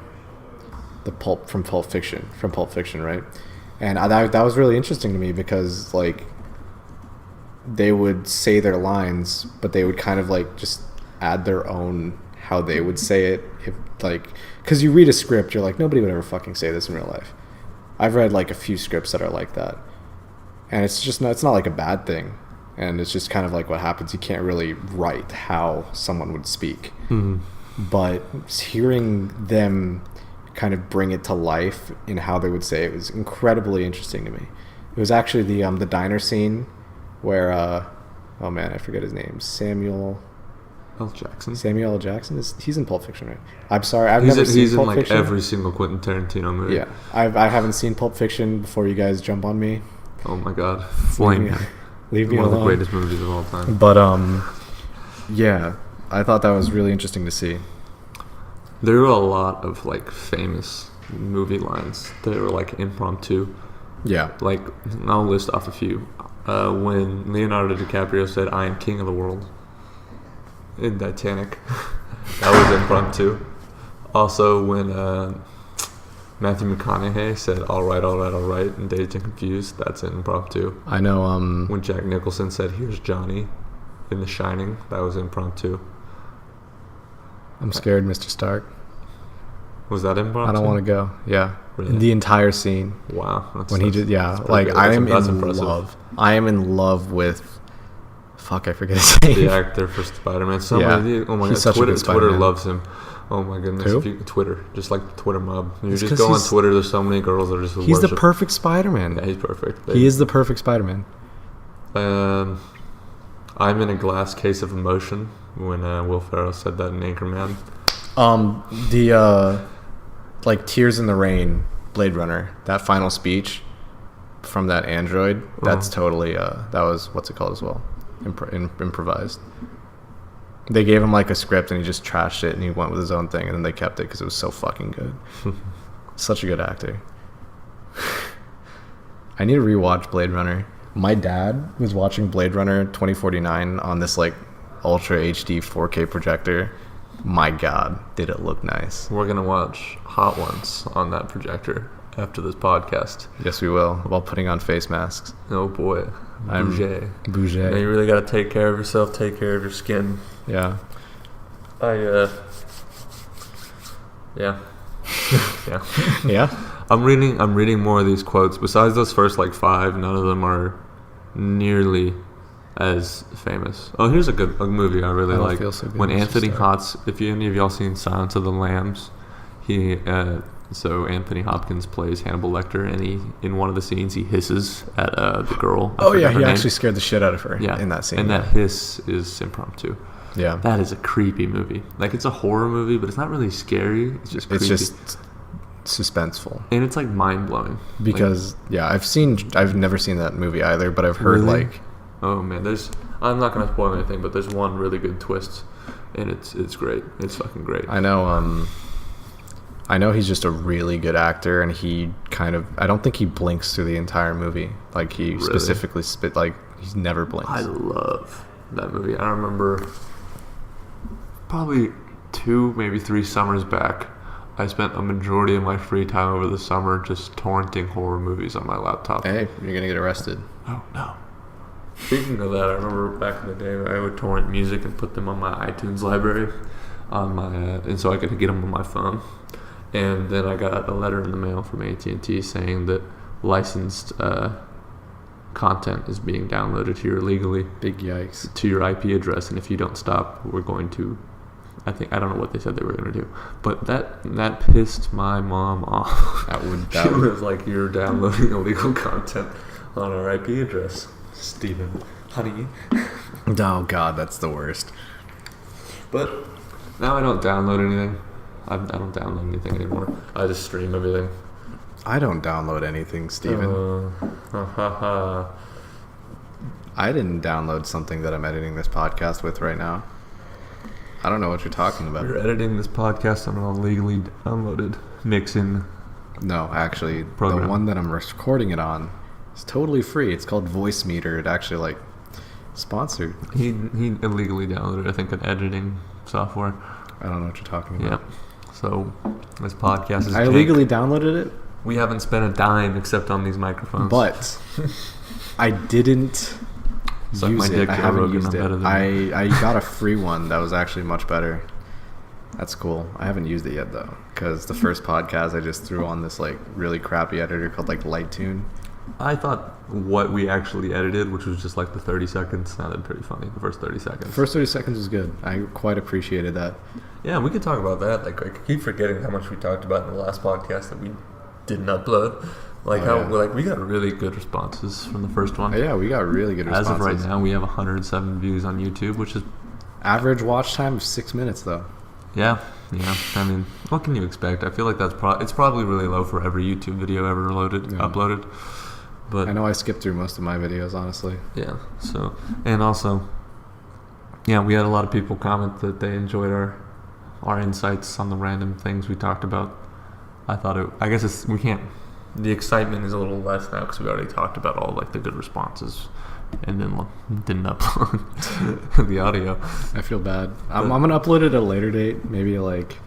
Pulp Fiction, right? And that was really interesting to me because they would say their lines, but they would kind of just add their own how they would say it. Because you read a script, you're like, nobody would ever fucking say this in real life. I've read a few scripts that are like that, and it's not like a bad thing, and it's just kind of what happens. You can't really write how someone would speak, but hearing them kind of bring it to life in how they would say it was incredibly interesting to me. It was actually the diner scene where oh man, I forget his name. Samuel L. Jackson he's in Pulp Fiction, right? I'm sorry, I've never seen Pulp Fiction. Every single Quentin Tarantino movie. Yeah, I haven't seen Pulp Fiction before you guys jump on me Oh my god, Flame. Leave me One alone. of the greatest movies of all time. But yeah, I thought that was really interesting to see. There were a lot of like famous movie lines that were like impromptu. Yeah. Like, I'll list off a few. When Leonardo DiCaprio said, "I am king of the world" in Titanic, that was impromptu. Also, when Matthew McConaughey said, all right, in Dazed and Confused, that's impromptu. I know. When Jack Nicholson said, "Here's Johnny" in The Shining, that was impromptu. I'm scared, Mr. Stark. Was that impromptu? I don't want to go. Yeah. Really? The entire scene. Wow. When he did, yeah. Like, good. I am That's in impressive. love. I am in love with. Fuck, I forget his name. The actor for Spider-Man. Yeah. Oh my He's god, such a good Twitter Spider-Man. loves him. Oh my goodness. Who? Twitter. Just like the Twitter mob. You It's just 'cause go on he's- Twitter, there's so many girls that are just He's worship. the perfect Spider-Man. Yeah, he's perfect. He is the perfect Spider-Man. I'm in a glass case of emotion when Will Ferrell said that in Anchorman. Like Tears in the Rain, Blade Runner, that final speech from that android, that's totally, that was, what's it called as well? Improvised. They gave him like a script and he just trashed it and he went with his own thing and then they kept it because it was so fucking good. Such a good actor. I need to rewatch Blade Runner. My dad was watching Blade Runner 2049 on this like Ultra HD 4K projector. My god, did it look nice. We're going to watch Hot Ones on that projector after this podcast. Yes, we will, while putting on face masks. Oh boy. Bouger. Bouger. Now you really got to take care of yourself, take care of your skin. Yeah. Yeah. Yeah. Yeah? I'm reading more of these quotes. Besides those first like 5, none of them are nearly as famous. Oh, here's a movie I really like. Feel so good, When Mr. Anthony Stark. if any of y'all seen Silence of the Lambs, so Anthony Hopkins plays Hannibal Lecter, and he in one of the scenes he hisses at the girl. I Oh forgot yeah, her he name. actually scared the shit out of her Yeah, in that scene. and that hiss is impromptu. Yeah. That is a creepy movie. Like, it's a horror movie, but it's not really scary. It's just creepy. It's just suspenseful. And it's like mind blowing. Because I've never seen that movie either, but I've heard Really? like Oh man, I'm not gonna spoil anything, but there's one really good twist, and it's great. It's fucking great. I know he's just a really good actor, and I don't think he blinks through the entire movie. Like, he Really? specifically he never blinks. I love that movie. I remember probably 2, maybe 3 summers back, I spent a majority of my free time over the summer just torrenting horror movies on my laptop. Hey, you're gonna get arrested. Oh no. Speaking of that, I remember back in the day I would torrent music and put them on my iTunes library on my and so I could get them on my phone. And then I got a letter in the mail from AT&T saying that licensed content is being downloaded here illegally Big yikes. to your IP address, and if you don't stop, we're going to. I don't know what they said they were going to do, but that pissed my mom off. She was like, "You're downloading illegal content on our IP address, Steven, honey." Oh god, that's the worst. But now I don't download anything. I don't download anything anymore. I just stream everything. I don't download anything, Steven. I didn't download something that I'm editing this podcast with right now. I don't know what you're talking about. You're editing this podcast on an illegally downloaded mixing. No, actually, Program. the one that I'm recording it on is totally free. It's called Voice Meter. It actually sponsored. He illegally downloaded, I think, an editing software. I don't know what you're talking about. Yeah. So this podcast is. I illegally downloaded it, We haven't spent a dime except on these microphones. but I didn't Suck use my it. dick, I Joe haven't Rogan, used I'm it. better than I got a free one that was actually much better. That's cool. I haven't used it yet though, because the first podcast I just threw on this really crappy editor called Lighttune. I thought what we actually edited, which was just the 30 seconds, sounded pretty funny. The first 30 seconds. The first 30 seconds was good. I quite appreciated that. Yeah, we could talk about that. I keep forgetting how much we talked about in the last podcast that we didn't upload. We got really good responses from the first one. Yeah, we got really good responses. As of right now, we have 107 views on YouTube, which is average watch time of 6 minutes though. yeah. I mean, what can you expect? I feel like it's probably really low for every YouTube video ever uploaded. But I know I skipped through most of my videos, honestly. Yeah. So, and also, yeah, we had a lot of people comment that they enjoyed our insights on the random things we talked about. I guess we can't. The excitement is a little less now because we already talked about all like the good responses, and then didn't upload the audio. I feel bad. I'm gonna upload it at a later date. Maybe like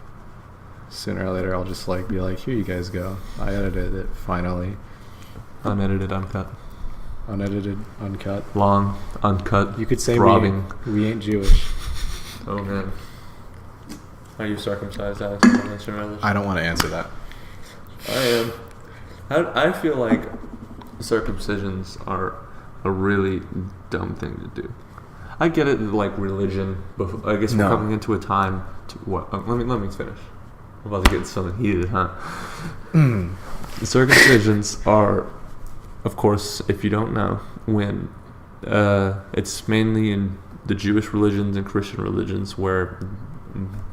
sooner or later. I'll just like be like, here you guys go. I edited it finally. Unedited, uncut. Unedited, uncut. Long, uncut. You could say throbbing. We ain't Jewish. Oh man. Are you circumcised, Alex? I don't want to answer that. I am. I feel like circumcisions are a really dumb thing to do. I get it, like religion, but I guess we're coming into a time to what? Let me finish. I'm about to get something heated, huh? Circumcisions are, of course, if you don't know, when it's mainly in the Jewish religions and Christian religions where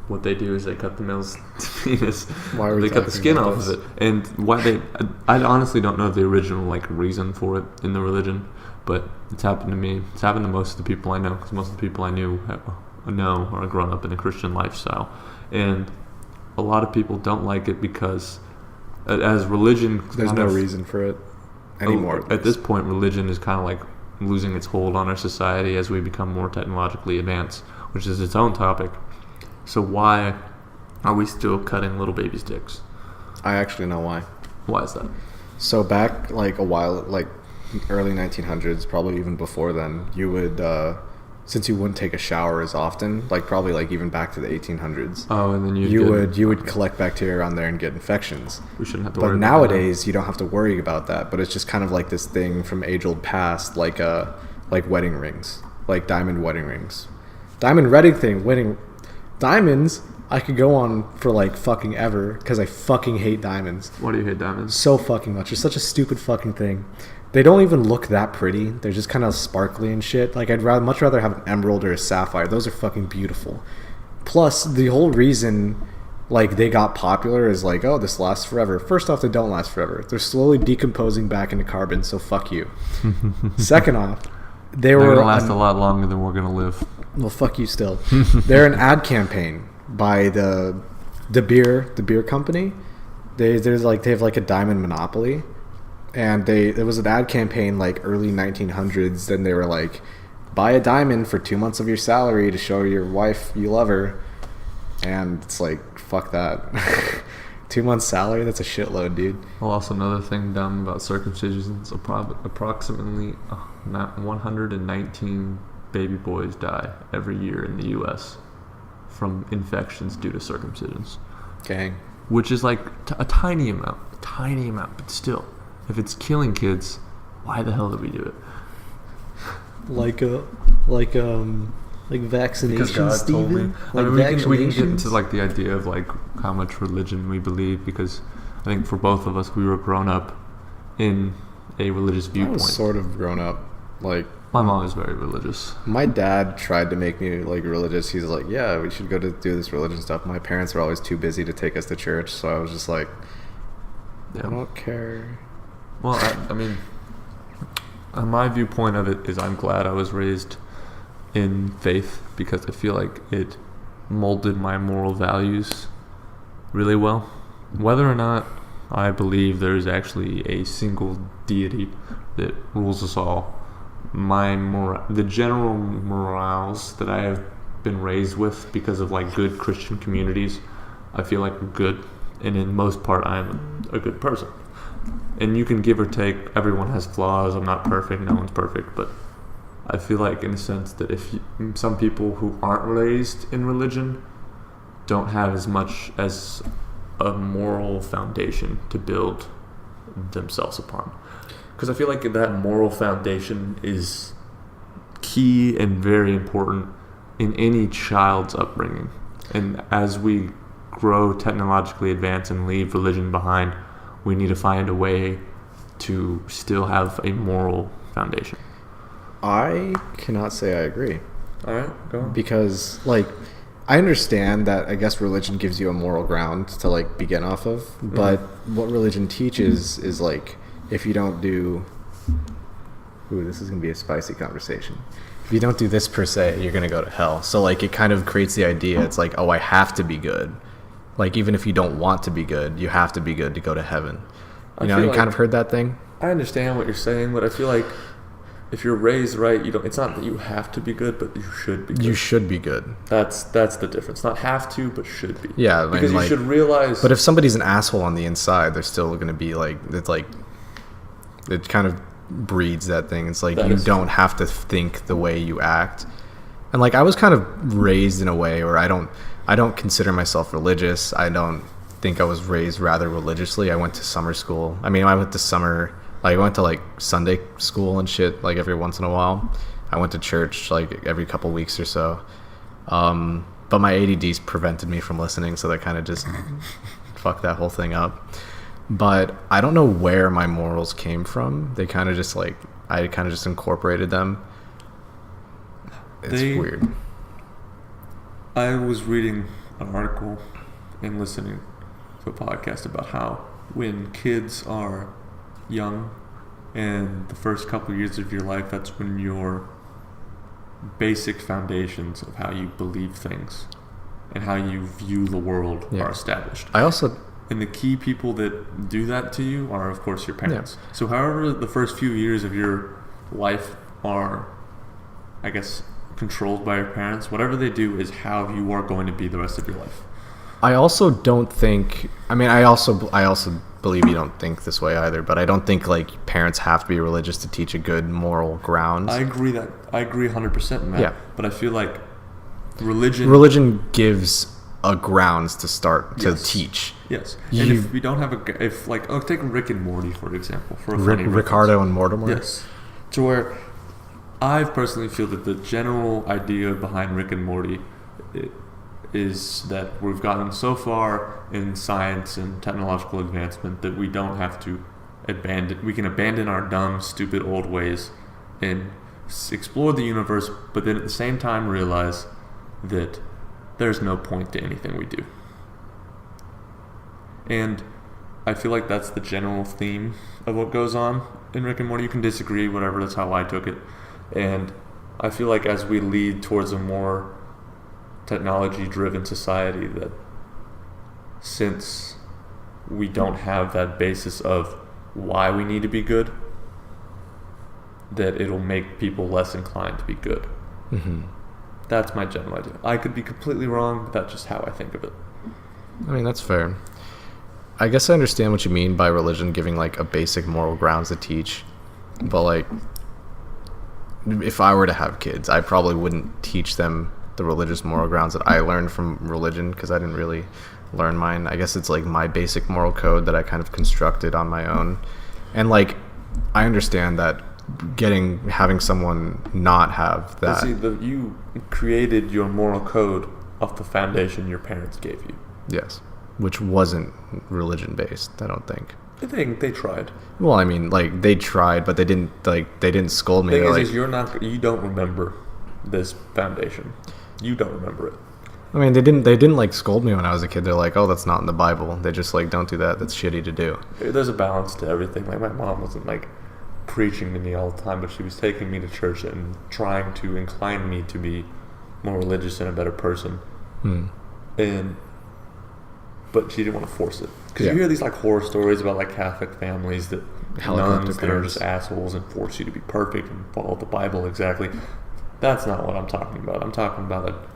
what they do is they cut the male's penis. They cut the skin off of it, and why I honestly don't know the original like reason for it in the religion, but it's happened to me. It's happened to most of the people I know, because most of the people I know are grown up in a Christian lifestyle, and a lot of people don't like it because as religion, there's no reason for it anymore. At this point, religion is kind of like losing its hold on our society as we become more technologically advanced, which is its own topic. So why are we still cutting little babies' dicks? I actually know why. Why is that? So back like a while, like early 1900s, probably even before then, you would, since you wouldn't take a shower as often, like probably like even back to the 1800s. Oh, and then you would collect bacteria on there and get infections. We shouldn't have to worry about that. But nowadays, you don't have to worry about that. But it's just kind of like this thing from age-old past, like wedding rings, like diamond wedding rings. Diamond wedding diamonds, I could go on for like fucking ever because I fucking hate diamonds. Why do you hate diamonds? So fucking much. It's such a stupid fucking thing. They don't even look that pretty. They're just kind of sparkly and shit. Like, I'd much rather have an emerald or a sapphire. Those are fucking beautiful. Plus, the whole reason like they got popular is like, oh, this lasts forever. First off, they don't last forever. They're slowly decomposing back into carbon, so fuck you. Second off, they're going to last a lot longer than we're going to live. Well, fuck you still. They're an ad campaign by the beer company. They have like a diamond monopoly, and there was an ad campaign like early 1900s. Then they were like, buy a diamond for 2 months of your salary to show your wife you love her, and it's like, fuck that. 2 months salary, that's a shitload, dude. Well, also another thing dumb about circumcision is approximately 119 baby boys die every year in the U.S. from infections due to circumcisions. Gang. Which is like a tiny amount, but still, if it's killing kids, why the hell did we do it? Like vaccinations, because God told me. Like we can get into like the idea of like how much religion we believe, because I think for both of us, we were grown up in a religious viewpoint. I was sort of grown up, like. My mom is very religious. My dad tried to make me like religious. He's like, yeah, we should go to do this religion stuff. My parents were always too busy to take us to church, so I was just like, I don't care. Well, I mean, my viewpoint of it is I'm glad I was raised in faith, because I feel like it molded my moral values really well. Whether or not I believe there's actually a single deity that rules us all, the general morals that I have been raised with because of like good Christian communities, I feel like are good, and in most part I'm a good person. And you can give or take, everyone has flaws, I'm not perfect, no one's perfect, but I feel like in a sense that some people who aren't raised in religion don't have as much as a moral foundation to build themselves upon. Because I feel like that moral foundation is key and very important in any child's upbringing. And as we grow, technologically advance, and leave religion behind, we need to find a way to still have a moral foundation. I cannot say I agree. All right, go on. Because, like, I understand that I guess religion gives you a moral ground to, like, begin off of. But what religion teaches is, like, if you don't do Ooh, this is going to be a spicy conversation. If you don't do this per se, you're going to go to hell. So, like, it kind of creates the idea. It's like, oh, I have to be good. Like, even if you don't want to be good, you have to be good to go to heaven. You know, you kind of heard that thing? I understand what you're saying, but I feel like if you're raised right, it's not that you have to be good, but you should be good. You should be good. That's the difference. Not have to, but should be. Yeah. Because you should realize... But if somebody's an asshole on the inside, they're still going to be like... It's like... It kind of breeds that thing. It's like you don't have to think the way you act. And, like, I was kind of raised in a way where I don't consider myself religious. I don't think I was raised rather religiously. I went to summer school. I mean, I went to like Sunday school and shit, like every once in a while. I went to church like every couple weeks or so. But my ADDs prevented me from listening, so that kind of just fucked that whole thing up. But I don't know where my morals came from. They kind of just like, I kind of just incorporated them. It's weird. I was reading an article and listening to a podcast about how when kids are young and the first couple of years of your life, that's when your basic foundations of how you believe things and how you view the world are established. And the key people that do that to you are, of course, your parents. Yeah. So however the first few years of your life are, I guess, controlled by your parents, whatever they do is how you are going to be the rest of your life. I also don't think... I mean, I also believe you don't think this way either, but I don't think, like, parents have to be religious to teach a good moral grounds. I agree 100% in that. Yeah. But I feel like religion gives a grounds to start to teach. Yes. And if we don't have take Rick and Morty, for example. For a Ricardo and Mortimer? Yes. To where I personally feel that the general idea behind Rick and Morty is that we've gotten so far in science and technological advancement that we don't have to we can abandon our dumb, stupid old ways and explore the universe, but then at the same time realize that there's no point to anything we do. And I feel like that's the general theme of what goes on in Rick and Morty. You can disagree, whatever, that's how I took it. And I feel like as we lead towards a more technology-driven society, that since we don't have that basis of why we need to be good, that it'll make people less inclined to be good. Mm-hmm. That's my general idea. I could be completely wrong, but that's just how I think of it. I mean, that's fair. I guess I understand what you mean by religion giving, like, a basic moral grounds to teach. But, like, if I were to have kids, I probably wouldn't teach them the religious moral grounds that I learned from religion, because I didn't really learn mine. I guess it's, like, my basic moral code that I kind of constructed on my own. And, like, I understand that having someone not have that. See, you created your moral code off the foundation your parents gave you. Yes, which wasn't religion based. I don't think. I think they tried. Well, I mean, like, they tried, but they didn't scold me. The thing is, you don't remember this foundation. You don't remember it. I mean, they didn't like scold me when I was a kid. They're like, oh, that's not in the Bible. They just like, don't do that. That's shitty to do. There's a balance to everything. Like, my mom wasn't like preaching to me all the time, but she was taking me to church and trying to incline me to be more religious and a better person. But she didn't want to force it, because you hear these like horror stories about like Catholic families that nuns that are just assholes and force you to be perfect and follow the Bible exactly. That's not what I'm talking about. I'm talking about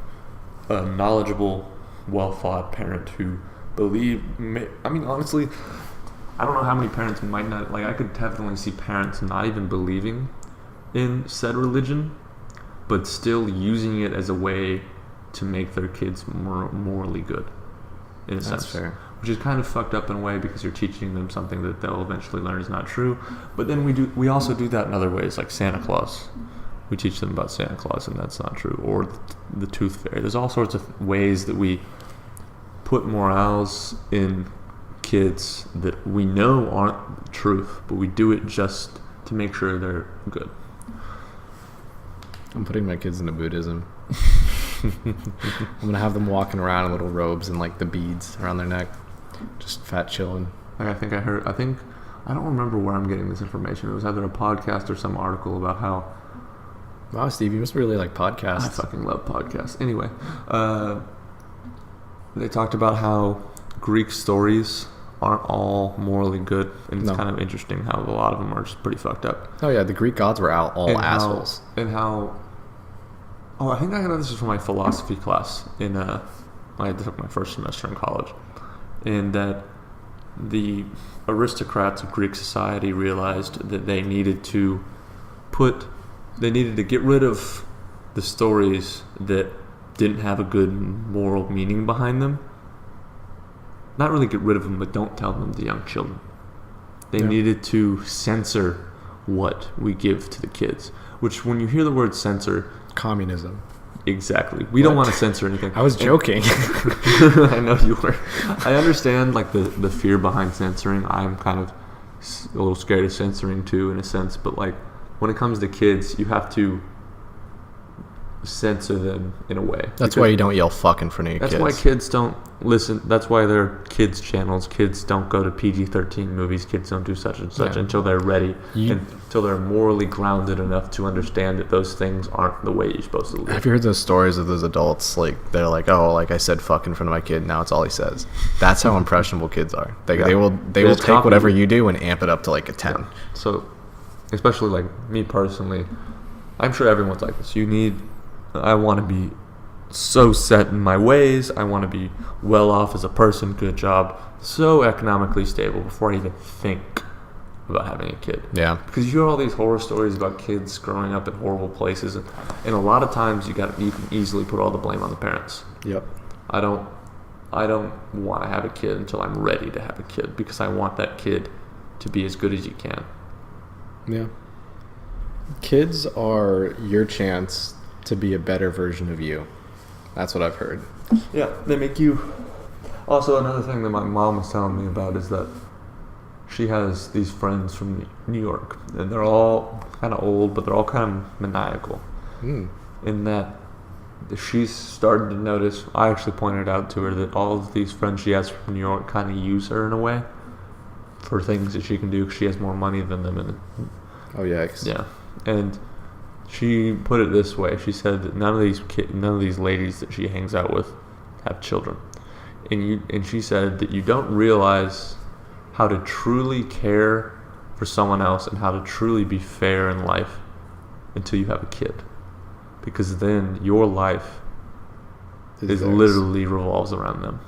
a knowledgeable, well-thought parent who I mean, honestly, I don't know how many parents might not, like, I could definitely see parents not even believing in said religion, but still using it as a way to make their kids more morally good, in a sense. That's fair. Which is kind of fucked up in a way, because you're teaching them something that they'll eventually learn is not true. But then we also do that in other ways, like Santa Claus. We teach them about Santa Claus, and that's not true. Or the Tooth Fairy. There's all sorts of ways that we put morals in kids that we know aren't the truth, but we do it just to make sure they're good. I'm putting my kids into Buddhism. I'm gonna have them walking around in little robes and like the beads around their neck, just fat chilling. Like, I think I don't remember where I'm getting this information. It was either a podcast or some article about how... Wow, Steve, you must really like podcasts. I fucking love podcasts. Anyway, they talked about how Greek stories aren't all morally good, and it's kind of interesting how a lot of them are just pretty fucked up. Oh yeah, the Greek gods were all assholes. I think I got this from my philosophy class I took my first semester in college, and that the aristocrats of Greek society realized that they needed to get rid of the stories that didn't have a good moral meaning behind them. Not really get rid of them, but don't tell them to young children. They needed to censor what we give to the kids. Which, when you hear the word censor... Communism. Exactly. We don't want to censor anything. I was joking. I know you were. I understand like the fear behind censoring. I'm kind of a little scared of censoring too, in a sense. But like when it comes to kids, you have to censor them in a way. That's why you don't yell fuck in front of your kids. That's why kids don't listen. That's why there are kids channels. Kids don't go to PG-13 movies. Kids don't do such and such until they're ready, until they're morally grounded enough to understand that those things aren't the way you're supposed to live. Have you heard those stories of those adults? Like they're like, oh, like I said fuck in front of my kid. Now it's all he says. That's how impressionable kids are. They will take whatever you do and amp it up to like a 10. Yeah. So, especially like me personally, I'm sure everyone's like this. I want to be so set in my ways. I want to be well off as a person, good job, so economically stable before I even think about having a kid. Yeah. Because you hear all these horror stories about kids growing up in horrible places, and a lot of times you can easily put all the blame on the parents. Yep. I don't want to have a kid until I'm ready to have a kid, because I want that kid to be as good as you can. Yeah. Kids are your chance to be a better version of you. That's what I've heard. Yeah, they make you... Also, another thing that my mom was telling me about is that she has these friends from New York, and they're all kind of old, but they're all kind of maniacal. In that she's started to notice, I actually pointed out to her that all of these friends she has from New York kind of use her in a way for things that she can do because she has more money than them. Oh, yikes. Yeah. And she put it this way. She said that none of these ladies that she hangs out with have children. And she said that you don't realize how to truly care for someone else and how to truly be fair in life until you have a kid. Because then your life literally revolves around them.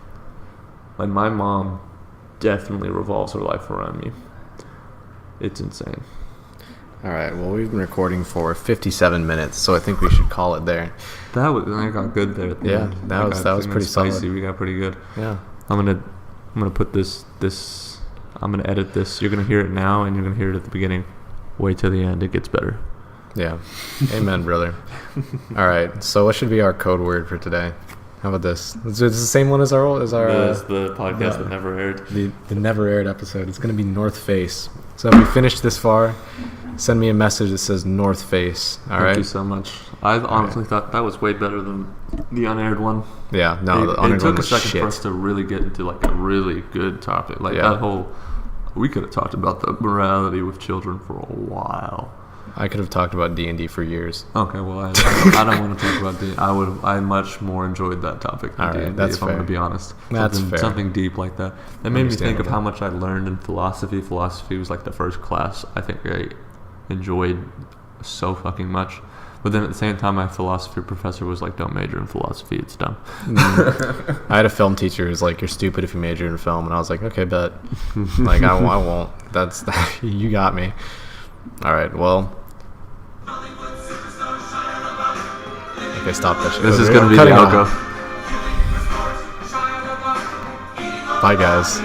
Like my mom definitely revolves her life around me. It's insane. All right. Well, we've been recording for 57 minutes, so I think we should call it there. I got good there. At the end. that was pretty spicy. solid. We got pretty good. Yeah. I'm gonna put this. I'm gonna edit this. You're gonna hear it now, and you're gonna hear it at the beginning. Wait till the end. It gets better. Yeah. Amen, brother. All right. So what should be our code word for today? How about this? It's the same one as our. This the podcast that never aired. The never aired episode. It's gonna be North Face. So if you finished this far, send me a message that says North Face. Thank you so much. I honestly thought that was way better than the unaired one. Yeah, no, the unaired one was shit. It took a second for us to really get into like a really good topic. Like that whole, we could have talked about the morality with children for a while. I could have talked about D&D for years. Okay, well, I don't want to talk about D&D. I much more enjoyed that topic than D&D, that's if fair. I'm going to be honest. That's fair. Something deep like that. That made me think of how much I learned in philosophy. Philosophy was like the first class I think I enjoyed so fucking much. But then at the same time, my philosophy professor was like, don't major in philosophy, it's dumb. I had a film teacher who's like, you're stupid if you major in film. And I was like, okay, bet. Like, I won't. You got me. All right, well. Okay, stop that shit. This is going to be the outro. Bye, guys.